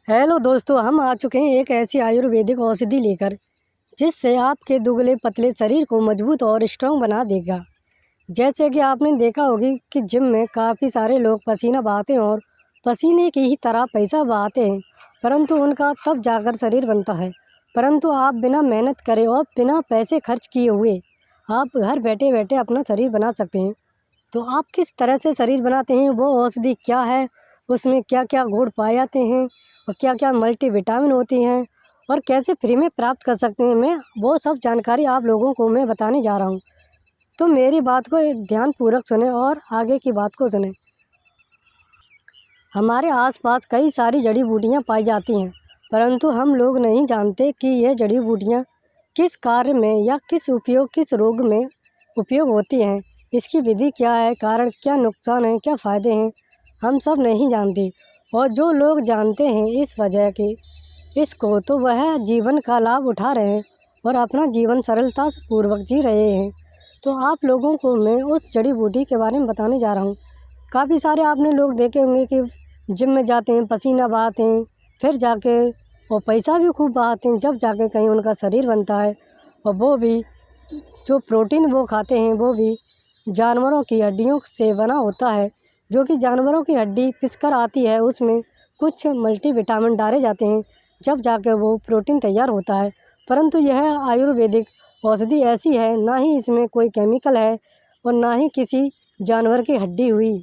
Hello दोस्तों, हम आ चुके हैं एक ऐसी आयुर्वेदिक औषधि लेकर जिससे आपके दुबले पतले शरीर को मजबूत और स्ट्रॉन्ग बना देगा। जैसे कि आपने देखा होगी कि जिम में काफ़ी सारे लोग पसीना बहाते हैं और पसीने की ही तरह पैसा बहाते हैं, परंतु उनका तब जाकर शरीर बनता है। परंतु आप बिना मेहनत करे और बिना पैसे खर्च किए हुए आप घर बैठे बैठे अपना शरीर बना सकते हैं। तो आप किस तरह से शरीर बनाते हैं, वो औषधि क्या है, उसमें क्या क्या गुण पाए जाते हैं और क्या क्या मल्टीविटामिन होती हैं और कैसे फ्री में प्राप्त कर सकते हैं, मैं वो सब जानकारी आप लोगों को मैं बताने जा रहा हूँ। तो मेरी बात को एक ध्यानपूर्वक सुने और आगे की बात को सुने। हमारे आसपास कई सारी जड़ी बूटियाँ पाई जाती हैं, परंतु हम लोग नहीं जानते कि ये जड़ी बूटियाँ किस कार्य में या किस रोग में उपयोग होती हैं। इसकी विधि क्या है, कारण क्या, नुकसान है, क्या फ़ायदे हैं, हम सब नहीं जानते। और जो लोग जानते हैं इस वजह के इसको, तो वह जीवन का लाभ उठा रहे हैं और अपना जीवन सरलता पूर्वक जी रहे हैं। तो आप लोगों को मैं उस जड़ी बूटी के बारे में बताने जा रहा हूँ। काफ़ी सारे आपने लोग देखे होंगे कि जिम में जाते हैं, पसीना बहाते हैं, फिर जाके और पैसा भी खूब बहाते हैं, जब जाके कहीं उनका शरीर बनता है। और वो भी जो प्रोटीन वो खाते हैं वो भी जानवरों की हड्डियों से बना होता है, जो कि जानवरों की हड्डी पिसकर आती है, उसमें कुछ मल्टीविटामिन डाले जाते हैं, जब जाके वो प्रोटीन तैयार होता है। परंतु यह आयुर्वेदिक औषधि ऐसी है, ना ही इसमें कोई केमिकल है और ना ही किसी जानवर की हड्डी हुई,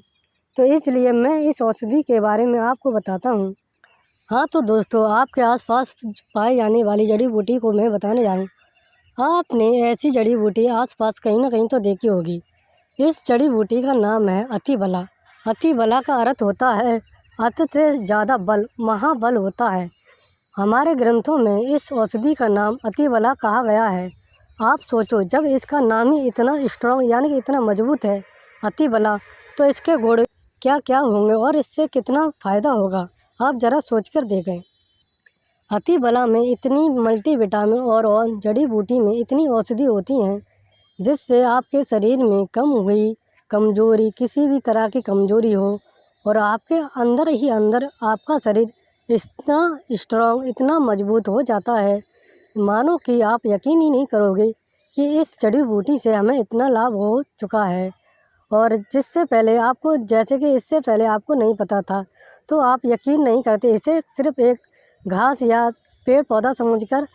तो इसलिए मैं इस औषधि के बारे में आपको बताता हूँ। हाँ तो दोस्तों, आपके आसपास पाई जाने वाली जड़ी बूटी को मैं बताने जा रहा हूँ। आपने ऐसी जड़ी बूटी आसपास कहीं ना कहीं तो देखी होगी। इस जड़ी बूटी का नाम है अतिबला। अतिबला का अर्थ होता है अत से ज़्यादा बल, महाबल होता है। हमारे ग्रंथों में इस औषधि का नाम अतिबला कहा गया है। आप सोचो, जब इसका नाम ही इतना स्ट्रॉन्ग यानी कि इतना मजबूत है, अतिबला, तो इसके गुण क्या क्या होंगे और इससे कितना फ़ायदा होगा, आप ज़रा सोच कर देखें। अतिबला में इतनी मल्टीविटामिन और जड़ी बूटी में इतनी औषधि होती हैं जिससे आपके शरीर में कम हुई कमजोरी, किसी भी तरह की कमजोरी हो, और आपके अंदर ही अंदर आपका शरीर इतना स्ट्रांग, इतना मजबूत हो जाता है, मानो कि आप यकीन ही नहीं करोगे कि इस जड़ी बूटी से हमें इतना लाभ हो चुका है। और जिससे पहले आपको, जैसे कि इससे पहले आपको नहीं पता था, तो आप यकीन नहीं करते, इसे सिर्फ एक घास या पेड़ पौधा समझकर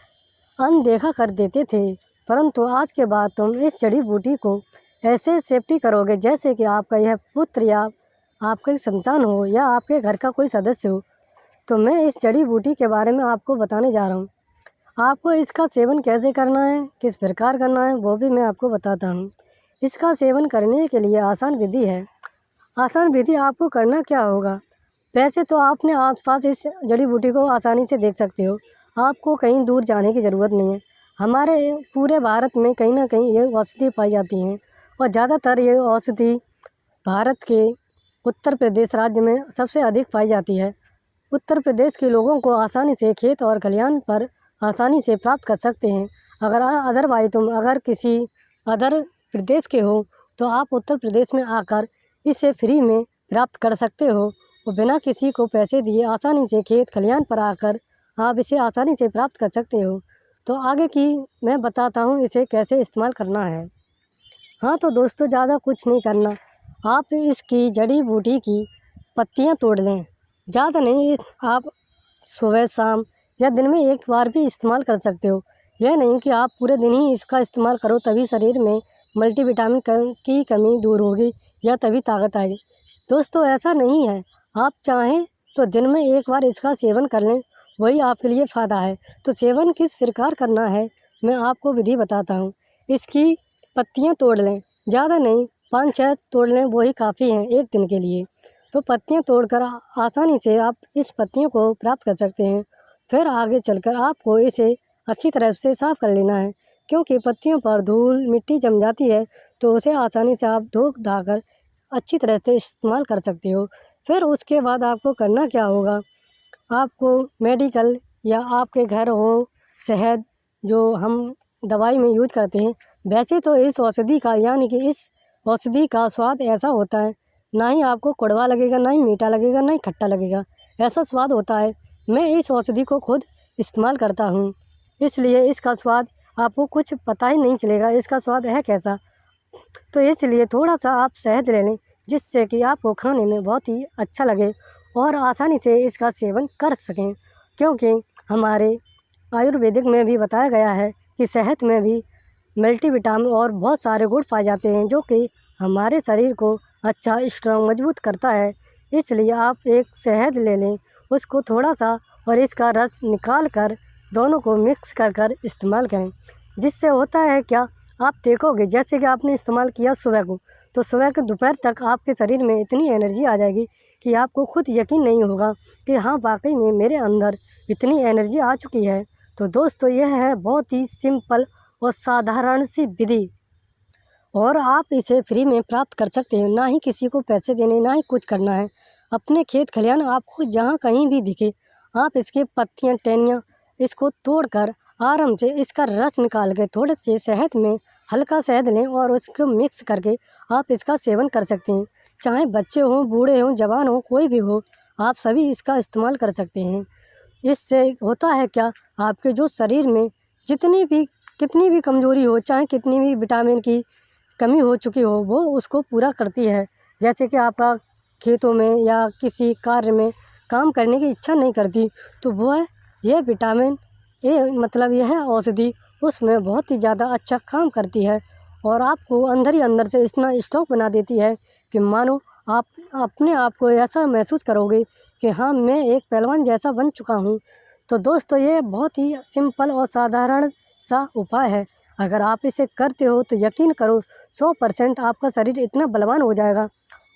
अनदेखा कर देते थे। परंतु आज के बाद तुम इस जड़ी बूटी को ऐसे सेफ्टी करोगे जैसे कि आपका यह पुत्र या आपकी संतान हो या आपके घर का कोई सदस्य हो। तो मैं इस जड़ी बूटी के बारे में आपको बताने जा रहा हूँ। आपको इसका सेवन कैसे करना है, किस प्रकार करना है, वो भी मैं आपको बताता हूँ। इसका सेवन करने के लिए आसान विधि है। आसान विधि आपको करना क्या होगा, वैसे तो आपने आसपास इस जड़ी बूटी को आसानी से देख सकते हो, आपको कहीं दूर जाने की ज़रूरत नहीं है। हमारे पूरे भारत में कहीं ना कहीं ये औषधि पाई जाती हैं और ज़्यादातर ये औषधि भारत के उत्तर प्रदेश राज्य में सबसे अधिक पाई जाती है। उत्तर प्रदेश के लोगों को आसानी से खेत और खलिहान पर आसानी से प्राप्त कर सकते हैं। अगर अदरवाइज तुम अगर किसी अदर प्रदेश के हो तो आप उत्तर प्रदेश में आकर इसे फ्री में प्राप्त कर सकते हो और बिना किसी को पैसे दिए आसानी से खेत खलिहान पर आकर आप इसे आसानी से प्राप्त कर सकते हो। तो आगे की मैं बताता हूँ इसे कैसे इस्तेमाल करना है। हाँ तो दोस्तों, ज़्यादा कुछ नहीं करना, आप इसकी जड़ी बूटी की पत्तियाँ तोड़ लें। ज़्यादा नहीं, आप सुबह शाम या दिन में एक बार भी इस्तेमाल कर सकते हो। यह नहीं कि आप पूरे दिन ही इसका इस्तेमाल करो तभी शरीर में मल्टीविटामिन की कमी दूर होगी या तभी ताकत आएगी। दोस्तों, ऐसा नहीं है। आप चाहें तो दिन में एक बार इसका सेवन कर लें, वही आपके लिए फ़ायदा है। तो सेवन किस प्रकार करना है मैं आपको विधि बताता हूँ। इसकी पत्तियाँ तोड़ लें, ज़्यादा नहीं, 5-6 तोड़ लें, वही काफ़ी हैं एक दिन के लिए। तो पत्तियाँ तोड़कर आसानी से आप इस पत्तियों को प्राप्त कर सकते हैं। फिर आगे चलकर आपको इसे अच्छी तरह से साफ़ कर लेना है, क्योंकि पत्तियों पर धूल मिट्टी जम जाती है, तो उसे आसानी से आप धो धाकर अच्छी तरह से इस्तेमाल कर सकते हो। फिर उसके बाद आपको करना क्या होगा, आपको मेडिकल या आपके घर हो शहद जो हम दवाई में यूज करते हैं, वैसे तो इस औषधि का यानी कि इस औषधि का स्वाद ऐसा होता है, ना ही आपको कड़वा लगेगा, ना ही मीठा लगेगा, ना ही खट्टा लगेगा, ऐसा स्वाद होता है मैं इस औषधि को खुद इस्तेमाल करता हूँ, इसलिए इसका स्वाद आपको कुछ पता ही नहीं चलेगा इसका स्वाद है कैसा। तो इसलिए थोड़ा सा आप शहद ले लें, जिससे कि आपको खाने में बहुत ही अच्छा लगे और आसानी से इसका सेवन कर सकें, क्योंकि हमारे आयुर्वेदिक में भी बताया गया है कि शहद में भी मल्टीविटामिन और बहुत सारे गुण पाए जाते हैं, जो कि हमारे शरीर को अच्छा स्ट्रॉन्ग मजबूत करता है। इसलिए आप एक शहद ले लें, उसको थोड़ा सा और इसका रस निकाल कर दोनों को मिक्स कर कर इस्तेमाल करें। जिससे होता है क्या, आप देखोगे जैसे कि आपने इस्तेमाल किया सुबह को, तो सुबह के दोपहर तक आपके शरीर में इतनी एनर्जी आ जाएगी कि आपको खुद यकीन नहीं होगा कि हाँ वाकई में मेरे अंदर इतनी एनर्जी आ चुकी है। तो दोस्तों यह है बहुत ही सिंपल और साधारण सी विधि, और आप इसे फ्री में प्राप्त कर सकते हैं। ना ही किसी को पैसे देने, ना ही कुछ करना है। अपने खेत खलिहान आपको जहाँ कहीं भी दिखे, आप इसके पत्तियाँ टहनियाँ इसको तोड़कर आराम से इसका रस निकाल के थोड़े से शहद में हल्का शहद लें और उसको मिक्स करके आप इसका सेवन कर सकते हैं। चाहे बच्चे हों, बूढ़े हों, जवान हों, कोई भी हो, आप सभी इसका इस्तेमाल कर सकते हैं। इससे होता है क्या, आपके जो शरीर में कितनी भी कमज़ोरी हो, चाहे कितनी भी विटामिन की कमी हो चुकी हो, वो उसको पूरा करती है। जैसे कि आपका खेतों में या किसी कार्य में काम करने की इच्छा नहीं करती, तो वह ये विटामिन मतलब यह औषधि उसमें बहुत ही ज़्यादा अच्छा काम करती है और आपको अंदर ही अंदर से इतना स्ट्रॉन्ग बना देती है कि मानो आप अपने आप को ऐसा महसूस करोगे कि हाँ मैं एक पहलवान जैसा बन चुका हूँ। तो दोस्तों ये बहुत ही सिंपल और साधारण सा उपाय है। अगर आप इसे करते हो तो यकीन करो 100% आपका शरीर इतना बलवान हो जाएगा,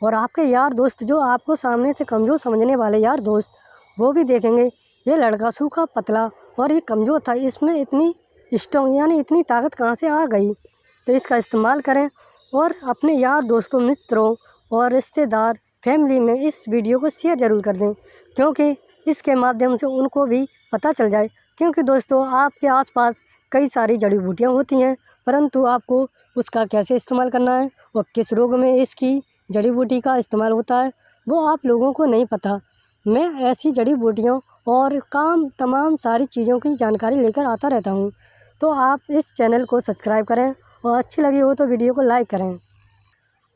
और आपके यार दोस्त जो आपको सामने से कमज़ोर समझने वाले यार दोस्त, वो भी देखेंगे ये लड़का सूखा पतला और ये कमज़ोर था, इसमें इतनी स्ट्रॉन्ग यानी इतनी ताकत कहाँ से आ गई। तो इसका इस्तेमाल करें और अपने यार दोस्तों, मित्रों और रिश्तेदार, फैमिली में इस वीडियो को शेयर ज़रूर कर दें, क्योंकि इसके माध्यम से उनको भी पता चल जाए। क्योंकि दोस्तों आपके आसपास कई सारी जड़ी बूटियाँ होती हैं, परंतु आपको उसका कैसे इस्तेमाल करना है और किस रोग में इसकी जड़ी बूटी का इस्तेमाल होता है, वो आप लोगों को नहीं पता। मैं ऐसी जड़ी बूटियों और तमाम सारी चीज़ों की जानकारी लेकर आता रहता हूँ। तो आप इस चैनल को सब्सक्राइब करें और अच्छी लगी हो तो वीडियो को लाइक करें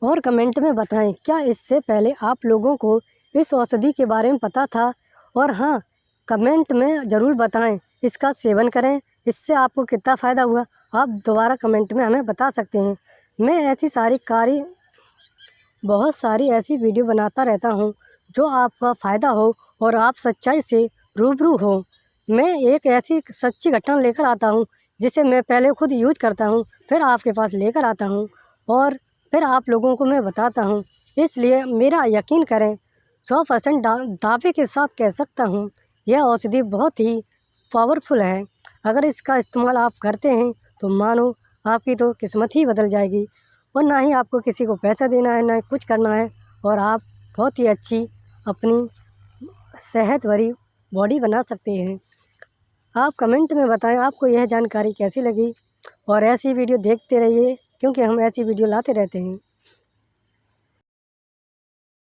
और कमेंट में बताएं क्या इससे पहले आप लोगों को इस औषधि के बारे में पता था। और हाँ, कमेंट में ज़रूर बताएं इसका सेवन करें, इससे आपको कितना फ़ायदा हुआ, आप दोबारा कमेंट में हमें बता सकते हैं। मैं बहुत सारी ऐसी वीडियो बनाता रहता हूँ जो आपका फ़ायदा हो और आप सच्चाई से रूबरू हो। मैं एक ऐसी सच्ची घटना लेकर आता हूँ जिसे मैं पहले खुद यूज करता हूँ, फिर आपके पास लेकर आता हूँ और फिर आप लोगों को मैं बताता हूँ। इसलिए मेरा यकीन करें, 100% दावे के साथ कह सकता हूँ यह औषधि बहुत ही पावरफुल है। अगर इसका इस्तेमाल आप करते हैं तो मानो आपकी तो किस्मत ही बदल जाएगी, और ना ही आपको किसी को पैसा देना है, ना कुछ करना है, और आप बहुत ही अच्छी अपनी सेहत भरी बॉडी बना सकते हैं। आप कमेंट में बताएं आपको यह जानकारी कैसी लगी, और ऐसी वीडियो देखते रहिए क्योंकि हम ऐसी वीडियो लाते रहते हैं।